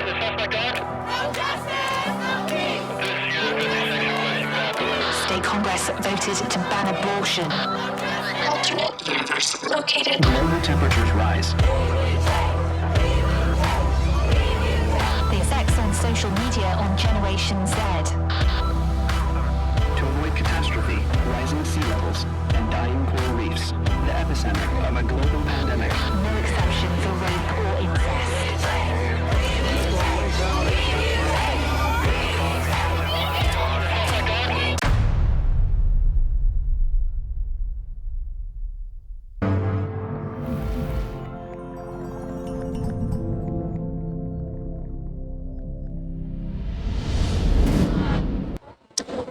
State Congress voted to ban abortion. Alternate universe located. Global temperatures rise. The effects on social media on Generation Z. To avoid catastrophe, rising sea levels, and dying coral reefs, the epicenter of a global pandemic. No exception for rape or incest.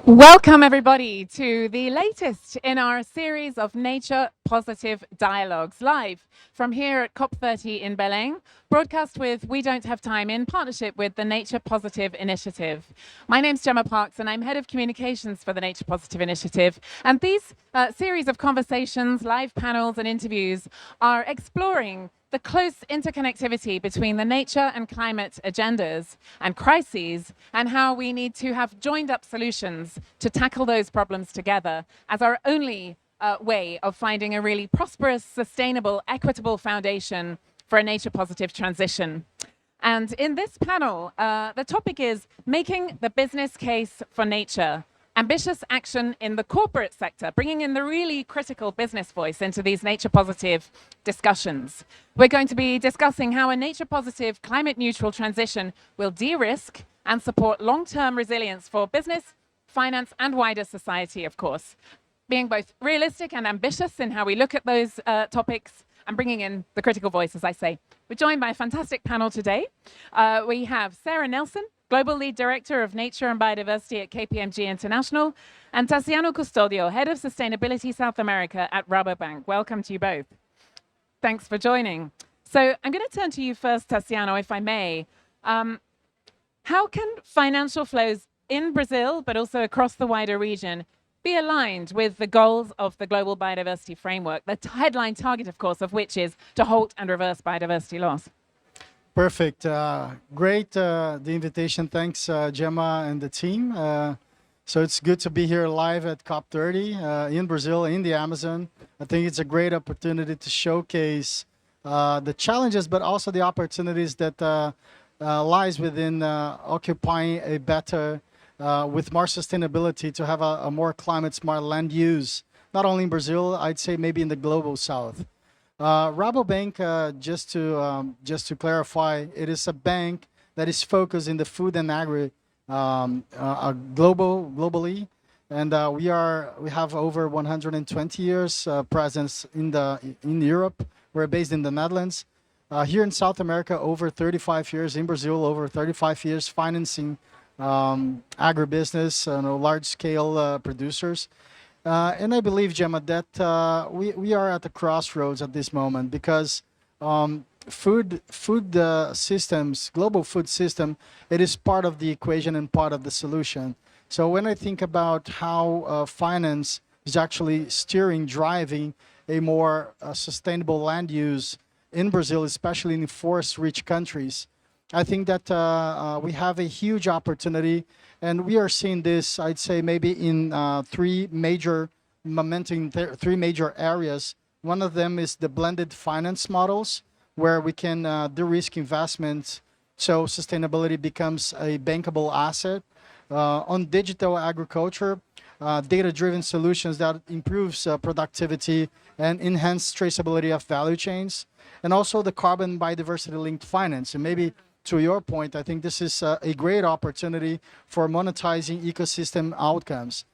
Welcome, everybody, to the latest in our series of Nature Positive Dialogues, live from here at COP30 in Belém, broadcast with We Don't Have Time in partnership with the Nature Positive Initiative. My name's Gemma Parks, and I'm Head of Communications for the Nature Positive Initiative. And these series of conversations, live panels and interviews are exploring the close interconnectivity between the nature and climate agendas and crises, and how we need to have joined up solutions to tackle those problems together as our only way of finding a really prosperous, sustainable, equitable foundation for a nature positive transition. And in this panel, the topic is making the business case for nature. Ambitious action in the corporate sector, bringing in the really critical business voice into these nature positive discussions. We're going to be discussing how a nature positive, climate neutral transition will de-risk and support long-term resilience for business, finance, and wider society, of course. Being both realistic and ambitious in how we look at those topics and bringing in the critical voice, as I say. We're joined by a fantastic panel today. We have Sarah Nelson, Global Lead Director of Nature and Biodiversity at KPMG International, and Taciano Custodio, Head of Sustainability South America at Rabobank. Welcome to you both. Thanks for joining. So I'm going to turn to you first, Taciano, if I may. How can financial flows in Brazil, but also across the wider region, be aligned with the goals of the Global Biodiversity Framework, the headline target, of course, of which is to halt and reverse biodiversity loss? Perfect. Great, the invitation. Thanks, Gemma and the team. So it's good to be here live at COP30 in Brazil, in the Amazon. I think it's a great opportunity to showcase the challenges, but also the opportunities that lies within occupying a better, with more sustainability, to have a more climate smart land use, not only in Brazil, I'd say maybe in the global south. Rabobank, just to clarify, it is a bank that is focused in the food and agri globally, and we have over 120 years presence in Europe. We're based in the Netherlands. Here in South America, over 35 years. In Brazil, over 35 years financing agribusiness, large-scale producers. And I believe, Gemma, that we are at the crossroads at this moment, because food systems, global food system, it is part of the equation and part of the solution. So when I think about how finance is actually driving a more sustainable land use in Brazil, especially in forest-rich countries, I think that we have a huge opportunity. And we are seeing this, I'd say, maybe in three major areas. One of them is the blended finance models, where we can de-risk investments, so sustainability becomes a bankable asset. On digital agriculture, data-driven solutions that improves productivity and enhance traceability of value chains. And also the carbon biodiversity-linked finance. And maybe to your point, I think this is a great opportunity for monetizing ecosystem outcomes.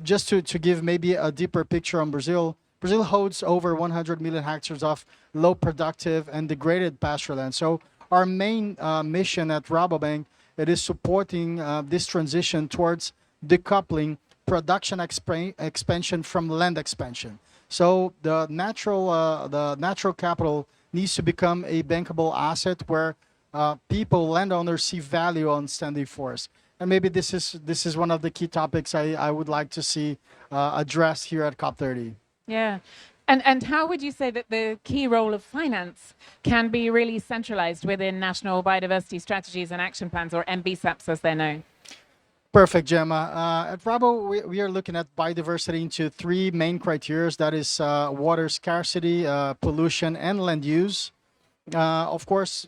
Just to give maybe a deeper picture on Brazil, Brazil holds over 100 million hectares of low productive and degraded pasture land. So our main mission at Rabobank, it is supporting this transition towards decoupling production expansion from land expansion. So the natural capital needs to become a bankable asset where people, landowners, see value on standing forest. And maybe this is one of the key topics I would like to see addressed here at COP30. Yeah. And how would you say that the key role of finance can be really centralized within national biodiversity strategies and action plans, or MBSAPs as they're known? Perfect, Gemma. At Rabo, we are looking at biodiversity into three main criteria. That is water scarcity, pollution, and land use. Of course,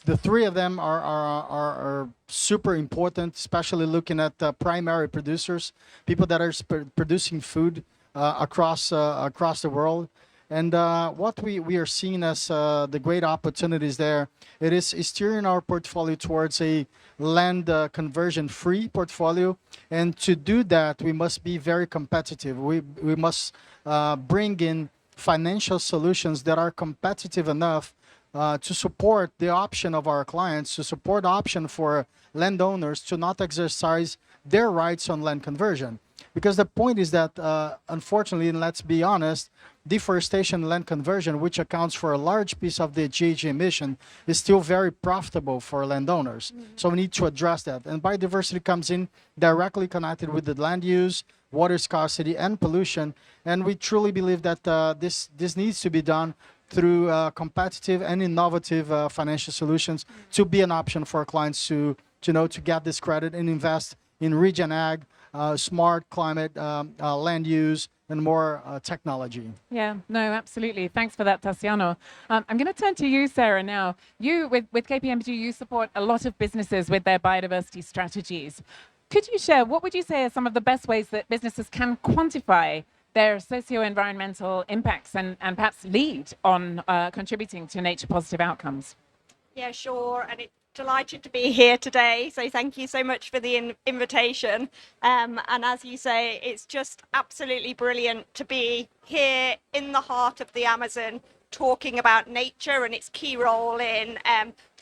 the three of them are super important, especially looking at primary producers, people that are producing food across the world. And what we are seeing as the great opportunities there, it is steering our portfolio towards a land conversion-free portfolio. And to do that, we must be very competitive. We must bring in financial solutions that are competitive enough to support the option of our clients, to support the option for landowners to not exercise their rights on land conversion. Because the point is that, unfortunately, and let's be honest, deforestation and land conversion, which accounts for a large piece of the GHG emission, is still very profitable for landowners. So we need to address that. And biodiversity comes in directly connected with the land use, water scarcity, and pollution. And we truly believe that this needs to be done through competitive and innovative financial solutions to be an option for our clients to get this credit and invest in regen ag, smart climate, land use, and more technology. Yeah, no, absolutely. Thanks for that, Taciano. I'm going to turn to you, Sarah, now. You, with KPMG, you support a lot of businesses with their biodiversity strategies. Could you share, what would you say are some of the best ways that businesses can quantify their socio-environmental impacts and perhaps lead on contributing to nature-positive outcomes? Yeah, sure. And delighted to be here today. So thank you so much for the invitation. And as you say, it's just absolutely brilliant to be here in the heart of the Amazon talking about nature and its key role in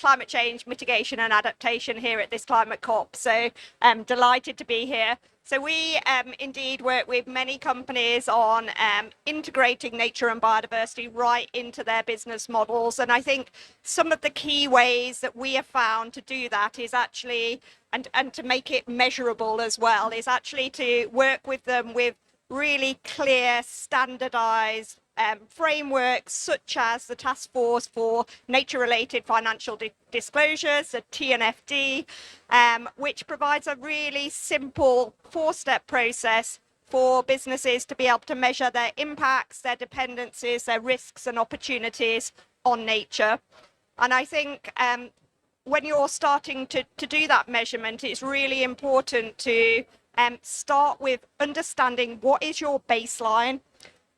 climate change mitigation and adaptation here at this climate COP. So I'm delighted to be here. So we indeed work with many companies on integrating nature and biodiversity right into their business models. And I think some of the key ways that we have found to do that is actually, and to make it measurable as well, is actually to work with them with really clear, standardized frameworks such as the Task Force for Nature-Related Financial Disclosures, the TNFD, which provides a really simple four-step process for businesses to be able to measure their impacts, their dependencies, their risks and opportunities on nature. And I think when you're starting to do that measurement, it's really important to start with understanding what is your baseline.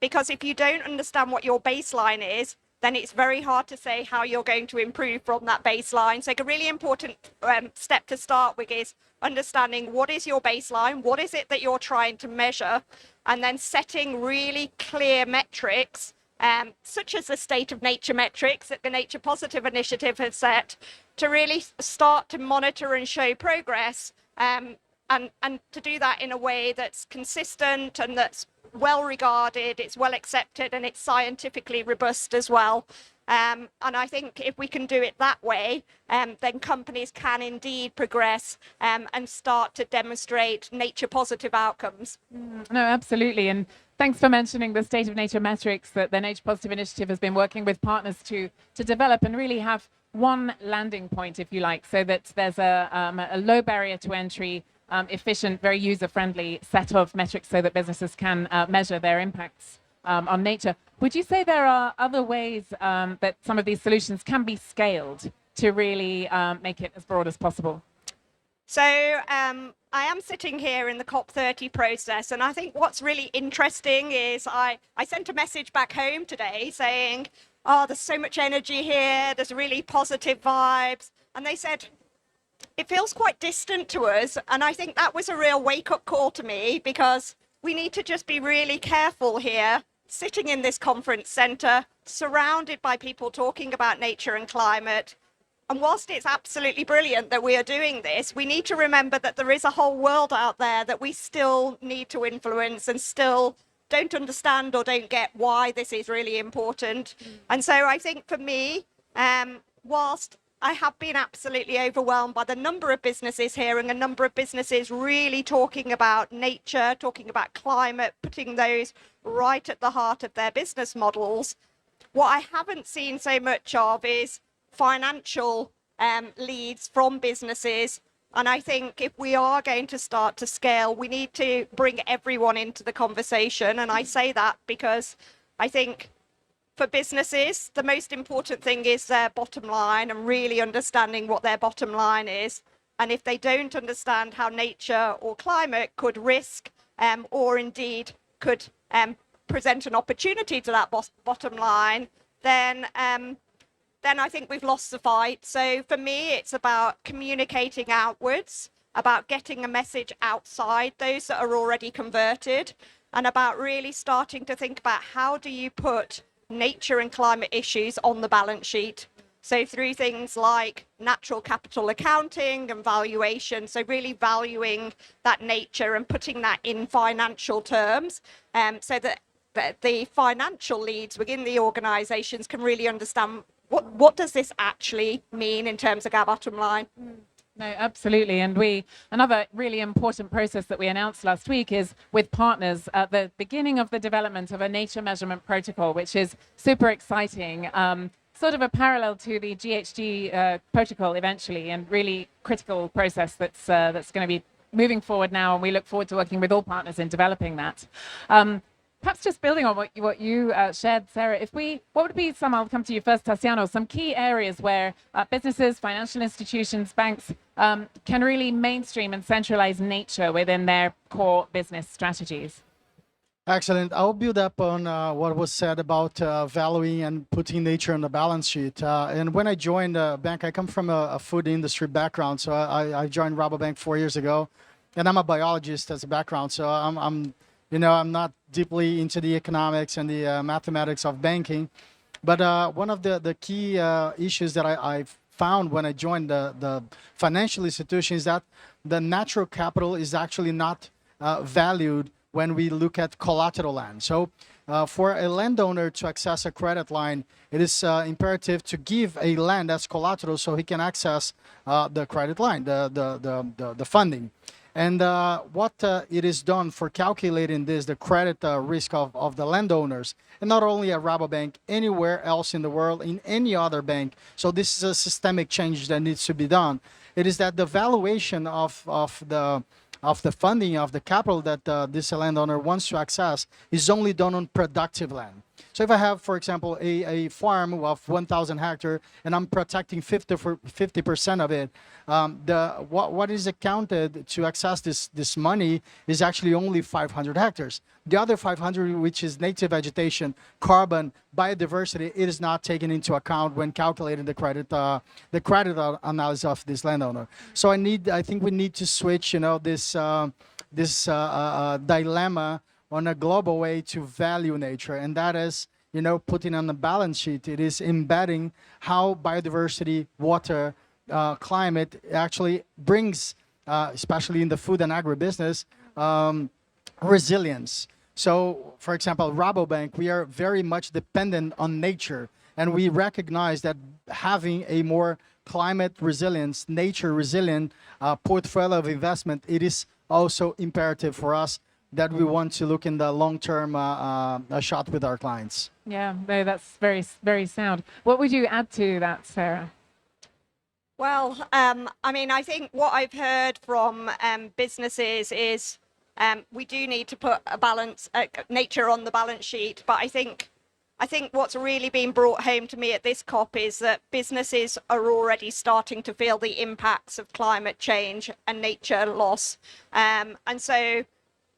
Because if you don't understand what your baseline is, then it's very hard to say how you're going to improve from that baseline. So a really important step to start with is understanding what is your baseline, what is it that you're trying to measure, and then setting really clear metrics, such as the state of nature metrics that the Nature Positive Initiative has set, to really start to monitor and show progress, and to do that in a way that's consistent and that's well regarded, it's well accepted, and it's scientifically robust as well. And I think if we can do it that way, then companies can indeed progress and start to demonstrate nature positive outcomes. No, absolutely. And thanks for mentioning the state of nature metrics that the Nature Positive Initiative has been working with partners to develop and really have one landing point, if you like, so that there's a low barrier to entry, efficient, very user-friendly set of metrics so that businesses can measure their impacts on nature. Would you say there are other ways that some of these solutions can be scaled to really make it as broad as possible? So I am sitting here in the COP30 process, and I think what's really interesting is I sent a message back home today saying, oh, there's so much energy here, there's really positive vibes. And they said, it feels quite distant to us. And I think that was a real wake-up call to me, because we need to just be really careful here, sitting in this conference center, surrounded by people talking about nature and climate. And whilst it's absolutely brilliant that we are doing this, we need to remember that there is a whole world out there that we still need to influence and still don't understand or don't get why this is really important. And so I think for me, whilst I have been absolutely overwhelmed by the number of businesses here and a number of businesses really talking about nature, talking about climate, putting those right at the heart of their business models. What I haven't seen so much of is financial leads from businesses. And I think if we are going to start to scale, we need to bring everyone into the conversation. And I say that because I think for businesses, the most important thing is their bottom line and really understanding what their bottom line is. And if they don't understand how nature or climate could risk or indeed could present an opportunity to that bottom line, then I think we've lost the fight. So for me, it's about communicating outwards, about getting a message outside those that are already converted, and about really starting to think about how do you put nature and climate issues on the balance sheet. So through things like natural capital accounting and valuation, so really valuing that nature and putting that in financial terms, so that the financial leads within the organizations can really understand what does this actually mean in terms of our bottom line. No, absolutely. And another really important process that we announced last week is with partners at the beginning of the development of a nature measurement protocol, which is super exciting. Sort of a parallel to the GHG protocol eventually, and really critical process that's going to be moving forward now. And we look forward to working with all partners in developing that. Perhaps just building on what you shared, Sarah, what would be I'll come to you first, Taciano, some key areas where businesses, financial institutions, banks can really mainstream and centralize nature within their core business strategies? Excellent. I'll build up on what was said about valuing and putting nature on the balance sheet. And when I joined the bank, I come from a food industry background. So I joined Rabobank 4 years ago, and I'm a biologist as a background. So I'm not deeply into the economics and the mathematics of banking. But one of the key issues that I found when I joined the financial institution is that the natural capital is actually not valued when we look at collateral land. So for a landowner to access a credit line, it is imperative to give a land as collateral so he can access the credit line, the funding. And what it is done for calculating this, the credit risk of the landowners, and not only at Rabobank, anywhere else in the world, in any other bank. So this is a systemic change that needs to be done. It is that the valuation of the funding of the capital that this landowner wants to access is only done on productive land. So if I have, for example, a farm of 1,000 hectares and I'm protecting 50% of it, what is accounted to access this money is actually only 500 hectares. The other 500, which is native vegetation, carbon, biodiversity, it is not taken into account when calculating the credit analysis of this landowner. So I think we need to switch, this dilemma on a global way to value nature, and that is, putting on the balance sheet. It is embedding how biodiversity, water, climate actually brings, especially in the food and agribusiness, resilience. So, for example, Rabobank, we are very much dependent on nature, and we recognize that having a more climate resilience, nature resilient portfolio of investment, it is also imperative for us that we want to look in the long-term shot with our clients. Yeah, no, that's very, very sound. What would you add to that, Sarah? Well, I think what I've heard from businesses is we do need to put nature on the balance sheet. But I think what's really been brought home to me at this COP is that businesses are already starting to feel the impacts of climate change and nature loss. And so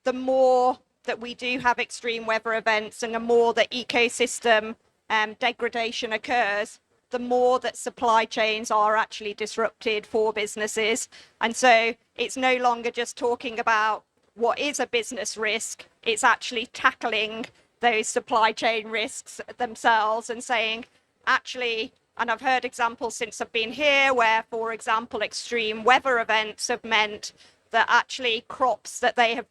the more that we do have extreme weather events and the more that ecosystem degradation occurs, the more that supply chains are actually disrupted for businesses. And so it's no longer just talking about what is a business risk, it's actually tackling those supply chain risks themselves and saying, actually, and I've heard examples since I've been here where, for example, extreme weather events have meant that actually crops that they have,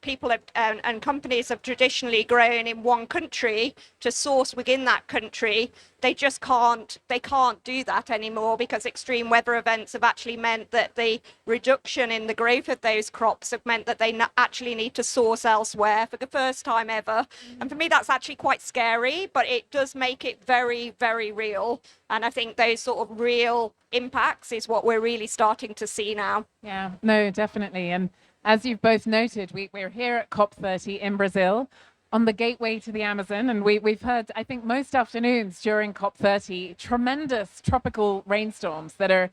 people have, and companies have traditionally grown in one country to source within that country, they can't do that anymore, because extreme weather events have actually meant that the reduction in the growth of those crops have meant that they actually need to source elsewhere for the first time ever. And for me, that's actually quite scary, but it does make it very, very real. And I think those sort of real impacts is what we're really starting to see now. Yeah, no, definitely. And as you've both noted, we're here at COP30 in Brazil on the gateway to the Amazon. And we've heard, I think, most afternoons during COP30, tremendous tropical rainstorms that are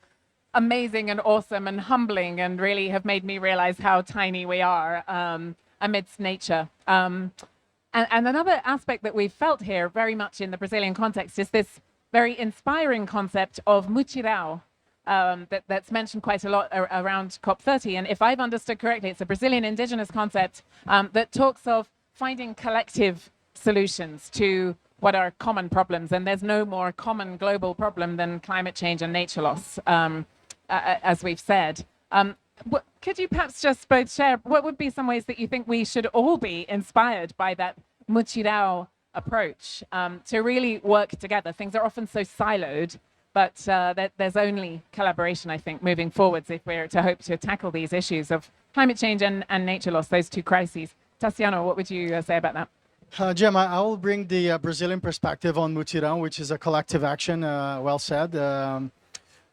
amazing and awesome and humbling, and really have made me realize how tiny we are amidst nature. And another aspect that we've felt here very much in the Brazilian context is this very inspiring concept of mutirão, that's mentioned quite a lot around COP30. And if I've understood correctly, it's a Brazilian indigenous concept that talks of finding collective solutions to what are common problems. And there's no more common global problem than climate change and nature loss, as we've said. Could you perhaps just both share what would be some ways that you think we should all be inspired by that mutirão approach to really work together? Things are often so siloed, but there's only collaboration, I think, moving forwards if we're to hope to tackle these issues of climate change and nature loss, those two crises. Taciano, what would you say about that? Gemma, I will bring the Brazilian perspective on mutirão, which is a collective action. Well said.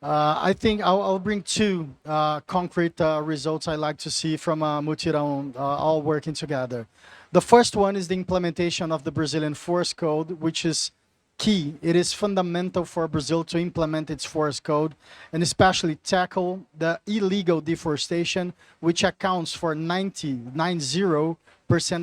I think I'll bring two concrete results I like to see from mutirão all working together. The first one is the implementation of the Brazilian Forest Code, which is key. It is fundamental for Brazil to implement its forest code, and especially tackle the illegal deforestation, which accounts for 90%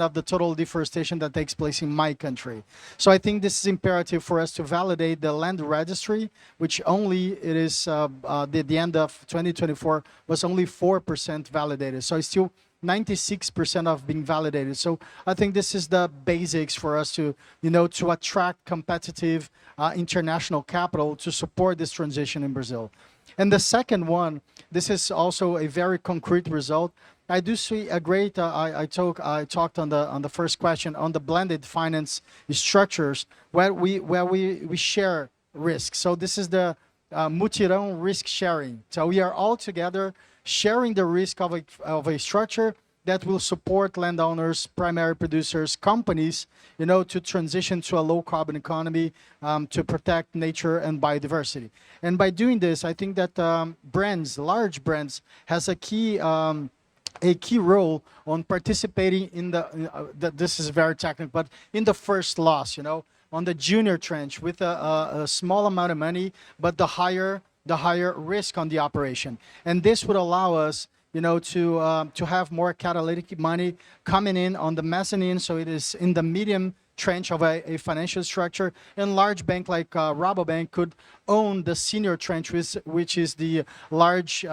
of the total deforestation that takes place in my country. So I think this is imperative for us to validate the land registry, which only it is the end of 2024 was only 4% validated. So it's still 96% of being validated. So I think this is the basics for us to, to attract competitive international capital to support this transition in Brazil. And the second one, this is also a very concrete result. I do see a great, I talked on the first question on the blended finance structures where we share risk. So this is the mutirão risk sharing. So we are all together sharing the risk of a structure that will support landowners, primary producers, companies, to transition to a low carbon economy, to protect nature and biodiversity. And by doing this, I think that brands, large brands, has a key role on participating in this is very technical, but in the first loss, on the junior tranche with a small amount of money, but the higher risk on the operation. And this would allow us, to have more catalytic money coming in on the mezzanine, so it is in the medium tranche of a financial structure, and large bank like Rabobank could own the senior tranche, which is the large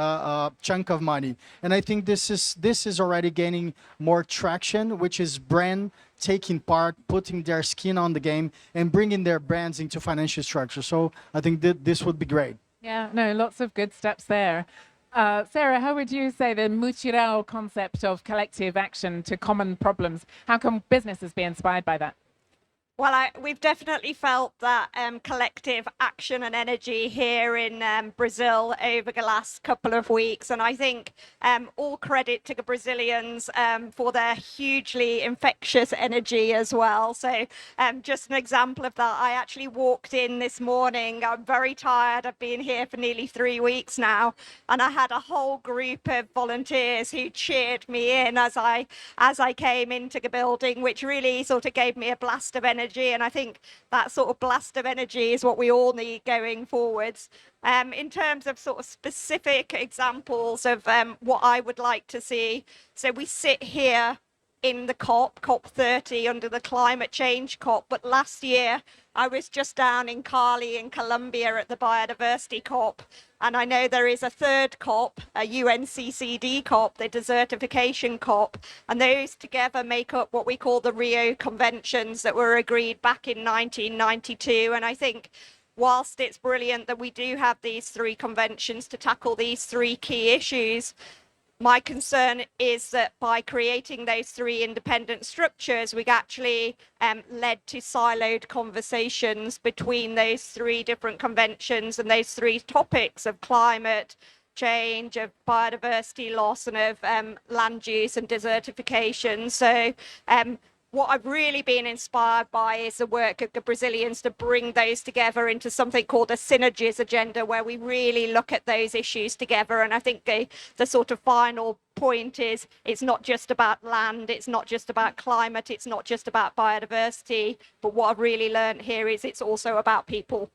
chunk of money. And I think this is already gaining more traction, which is brand taking part, putting their skin on the game, and bringing their brands into financial structure. So I think this would be great. Yeah, no, lots of good steps there. Sarah, how would you say the mutirão concept of collective action to common problems, how can businesses be inspired by that? Well, we've definitely felt that collective action and energy here in Brazil over the last couple of weeks. And I think all credit to the Brazilians for their hugely infectious energy as well. So just an example of that, I actually walked in this morning. I'm very tired. I've been here for nearly 3 weeks now. And I had a whole group of volunteers who cheered me in as I came into the building, which really sort of gave me a blast of energy. And I think that sort of blast of energy is what we all need going forwards. In terms of sort of specific examples of what I would like to see, so we sit here in the COP30 under the climate change COP, but last year I was just down in Cali in Colombia at the Biodiversity COP, and I know there is a third COP, a UNCCD COP, the desertification COP, and those together make up what we call the Rio Conventions that were agreed back in 1992. And I think whilst it's brilliant that we do have these 3 conventions to tackle these 3 key issues, my concern is that by creating those three independent structures, we actually led to siloed conversations between those three different conventions and those three topics of climate change, of biodiversity loss, and of land use and desertification. So what I've really been inspired by is the work of the Brazilians to bring those together into something called a synergies agenda, where we really look at those issues together. And I think the sort of final point is it's not just about land, it's not just about climate, it's not just about biodiversity, but what I've really learned here is it's also about people.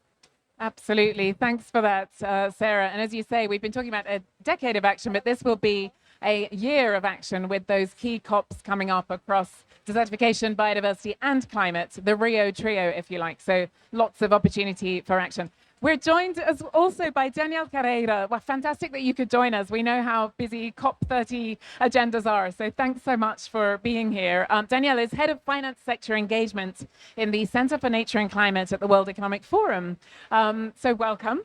Absolutely. Thanks for that, Sarah. And as you say, we've been talking about a decade of action, but this will be a year of action with those key COPs coming up across desertification, biodiversity, and climate, the Rio trio, if you like. So lots of opportunity for action. We're joined also by Danielle Carreira. Well, fantastic that you could join us. We know how busy COP30 agendas are, so thanks so much for being here. Danielle is Head of Finance Sector Engagement in the Centre for Nature and Climate at the World Economic Forum. So welcome.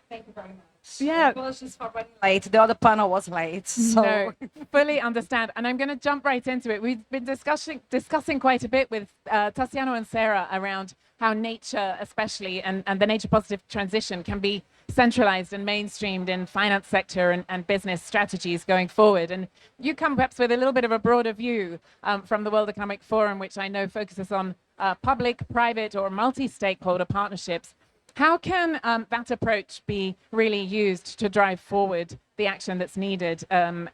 Thank you very much. Yeah. Apologies for running late. The other panel was late. So. No, fully understand. And I'm going to jump right into it. We've been discussing quite a bit with Taciano and Sarah around how nature, especially, and the nature positive transition can be centralized and mainstreamed in finance sector and business strategies going forward. And you come perhaps with a little bit of a broader view from the World Economic Forum, which I know focuses on public, private, or multi-stakeholder partnerships. How can that approach be really used to drive forward the action that's needed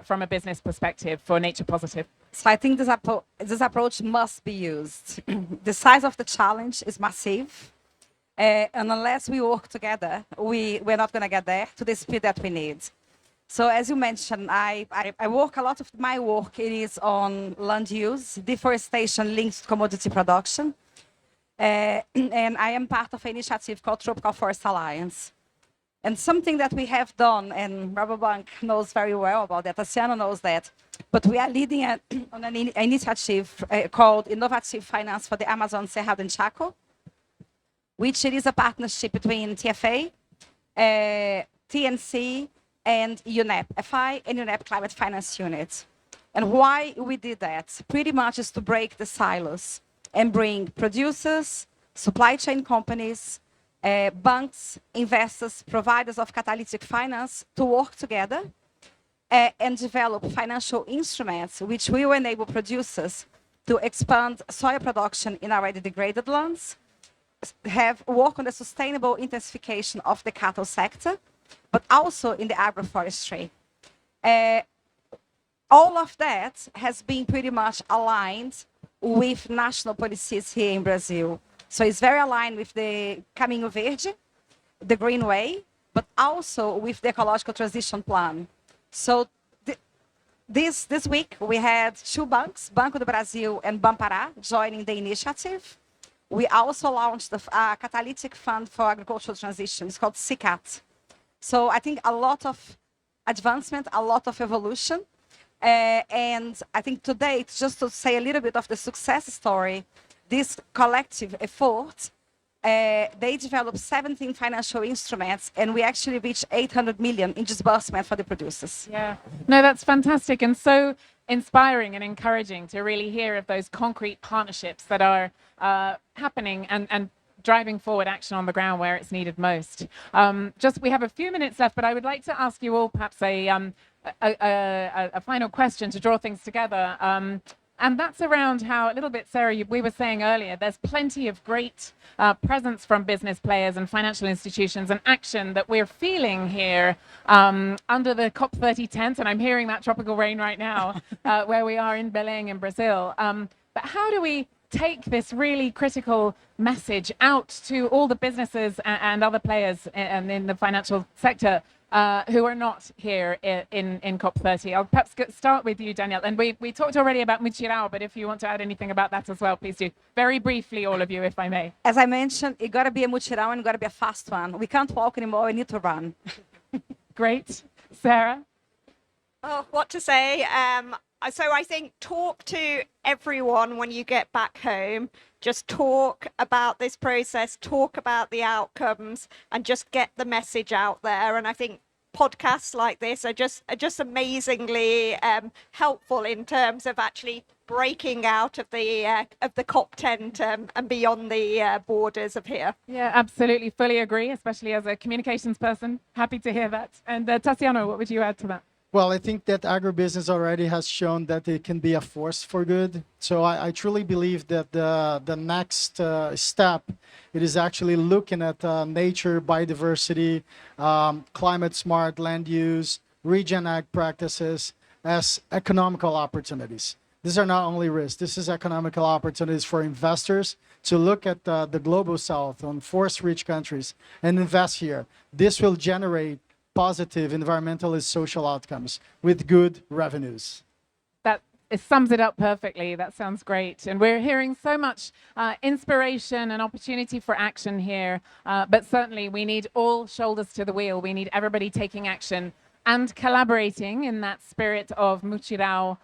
from a business perspective for nature positive? So I think this approach must be used. The size of the challenge is massive. And unless we work together, we're not going to get there to the speed that we need. So as you mentioned, I work, a lot of my work it is on land use, deforestation linked to commodity production. And I am part of an initiative called Tropical Forest Alliance. And something that we have done, and Rabobank knows very well about that, Taciano knows that, but we are leading on an initiative called Innovative Finance for the Amazon Cerrado and Chaco, which it is a partnership between TFA, TNC, and UNEP, FI, and UNEP Climate Finance Unit. And why we did that? Pretty much is to break the silos and bring producers, supply chain companies, banks, investors, providers of catalytic finance to work together and develop financial instruments which will enable producers to expand soil production in already degraded lands, work on the sustainable intensification of the cattle sector, but also in the agroforestry. All of that has been pretty much aligned with national policies here in Brazil. So it's very aligned with the Caminho Verde, the Green Way, but also with the Ecological Transition Plan. So this week we had two banks, Banco do Brasil and Bampará, joining the initiative. We also launched a catalytic fund for agricultural transition. It's called CCAT. So I think a lot of advancement, a lot of evolution. And I think today, just to say a little bit of the success story, this collective effort, they developed 17 financial instruments, and we actually reached 800 million in disbursement for the producers. Yeah, no, that's fantastic and so inspiring and encouraging to really hear of those concrete partnerships that are happening and driving forward action on the ground where it's needed most. We have a few minutes left, but I would like to ask you all perhaps a final question to draw things together. And that's around how, a little bit, Sarah, we were saying earlier, there's plenty of great presence from business players and financial institutions and action that we're feeling here under the COP30 tent. And I'm hearing that tropical rain right now, where we are in Belém in Brazil. But how do we take this really critical message out to all the businesses and other players in the financial sector who are not here in COP30? I'll perhaps start with you, Danielle. And we talked already about Mutirão, but if you want to add anything about that as well, please do. Very briefly, all of you, if I may. As I mentioned, it got to be a Mutirão and it got to be a fast one. We can't walk anymore, we need to run. Great. Sarah? Oh, what to say? So I think talk to everyone when you get back home. Just talk about this process, talk about the outcomes, and just get the message out there. And I think podcasts like this are just amazingly helpful in terms of actually breaking out of the COP tent and beyond the borders of here. Yeah, absolutely. Fully agree, especially as a communications person. Happy to hear that. And Taciano, what would you add to that? Well, I think that agribusiness already has shown that it can be a force for good. So I truly believe that the next step, it is actually looking at nature, biodiversity, climate smart land use, regen ag practices as economical opportunities. These are not only risks, this is economical opportunities for investors to look at the global south on forest-rich countries and invest here. This will generate positive environmental and social outcomes with good revenues. That sums it up perfectly. That sounds great. And we're hearing so much inspiration and opportunity for action here. But certainly we need all shoulders to the wheel. We need everybody taking action and collaborating in that spirit of Muchirao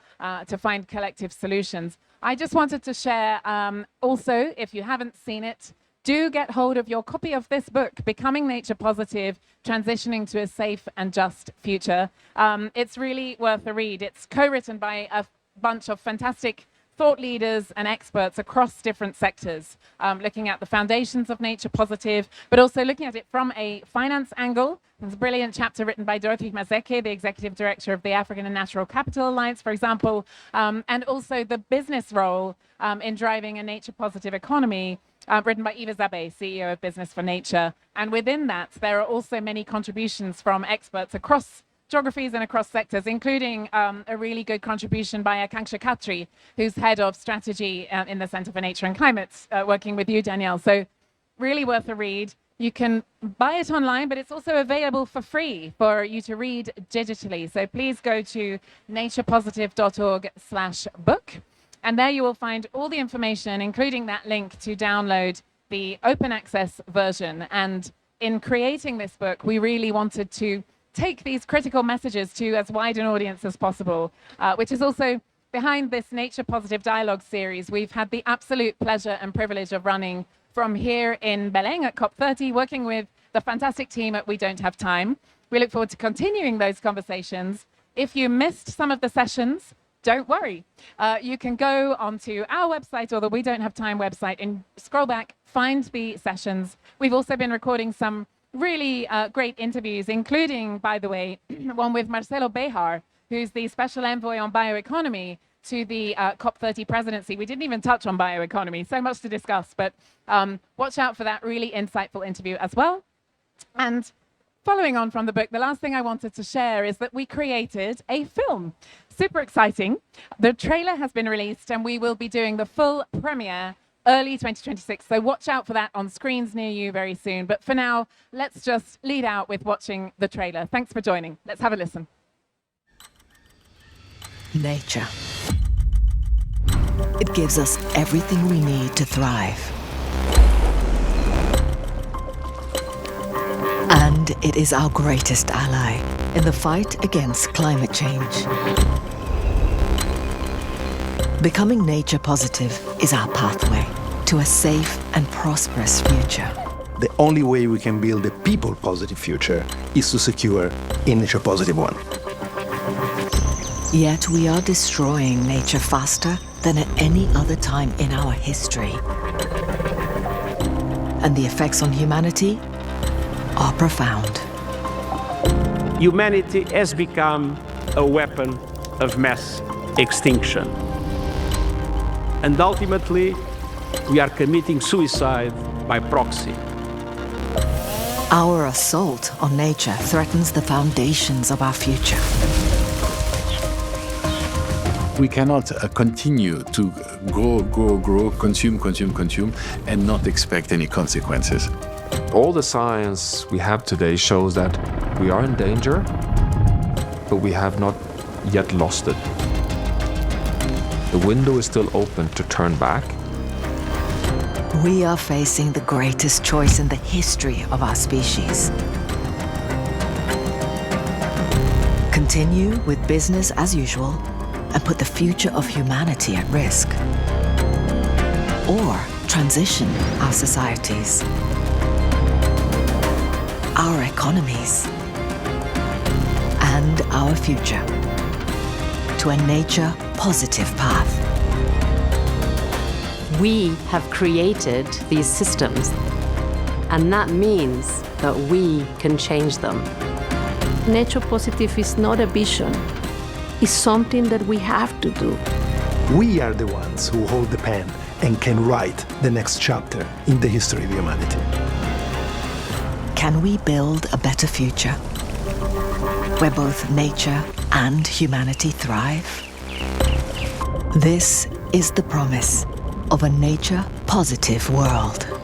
to find collective solutions. I just wanted to share also, if you haven't seen it, do get hold of your copy of this book, Becoming Nature Positive, Transitioning to a Safe and Just Future. It's really worth a read. It's co-written by a bunch of fantastic thought leaders and experts across different sectors, looking at the foundations of Nature Positive, but also looking at it from a finance angle. There's a brilliant chapter written by Dorothy Mazeke, the Executive Director of the African and Natural Capital Alliance, for example, and also the business role in driving a nature positive economy, written by Eva Zabe, CEO of Business for Nature. And within that, there are also many contributions from experts across geographies and across sectors, including a really good contribution by Akanksha Khatri, who's head of strategy in the Center for Nature and Climate, working with you, Danielle. So really worth a read. You can buy it online, but it's also available for free for you to read digitally. So please go to naturepositive.org/book. And there you will find all the information, including that link to download the open access version. And in creating this book, we really wanted to take these critical messages to as wide an audience as possible, which is also behind this Nature Positive Dialogue series. We've had the absolute pleasure and privilege of running from here in Belém at COP30, working with the fantastic team at We Don't Have Time. We look forward to continuing those conversations. If you missed some of the sessions, don't worry. You can go onto our website or the We Don't Have Time website and scroll back, find the sessions. We've also been recording some really great interviews, including, by the way, one with Marcelo Bejar, who's the Special Envoy on Bioeconomy to the COP30 presidency. We didn't even touch on bioeconomy, so much to discuss, but watch out for that really insightful interview as well. And following on from the book, the last thing I wanted to share is that we created a film. Super exciting. The trailer has been released and we will be doing the full premiere early 2026. So watch out for that on screens near you very soon. But for now, let's just lead out with watching the trailer. Thanks for joining. Let's have a listen. Nature. It gives us everything we need to thrive. And it is our greatest ally in the fight against climate change. Becoming nature positive is our pathway to a safe and prosperous future. The only way we can build a people-positive future is to secure a nature-positive one. Yet we are destroying nature faster than at any other time in our history. And the effects on humanity are profound. Humanity has become a weapon of mass extinction. And ultimately, we are committing suicide by proxy. Our assault on nature threatens the foundations of our future. We cannot continue to grow, consume, and not expect any consequences. All the science we have today shows that we are in danger, but we have not yet lost it. The window is still open to turn back. We are facing the greatest choice in the history of our species. Continue with business as usual and put the future of humanity at risk. Or transition our societies, our economies, and our future to a nature positive path. We have created these systems, and that means that we can change them. Nature positive is not a vision, it's something that we have to do. We are the ones who hold the pen and can write the next chapter in the history of humanity. Can we build a better future where both nature and humanity thrive? This is the promise of a nature positive world.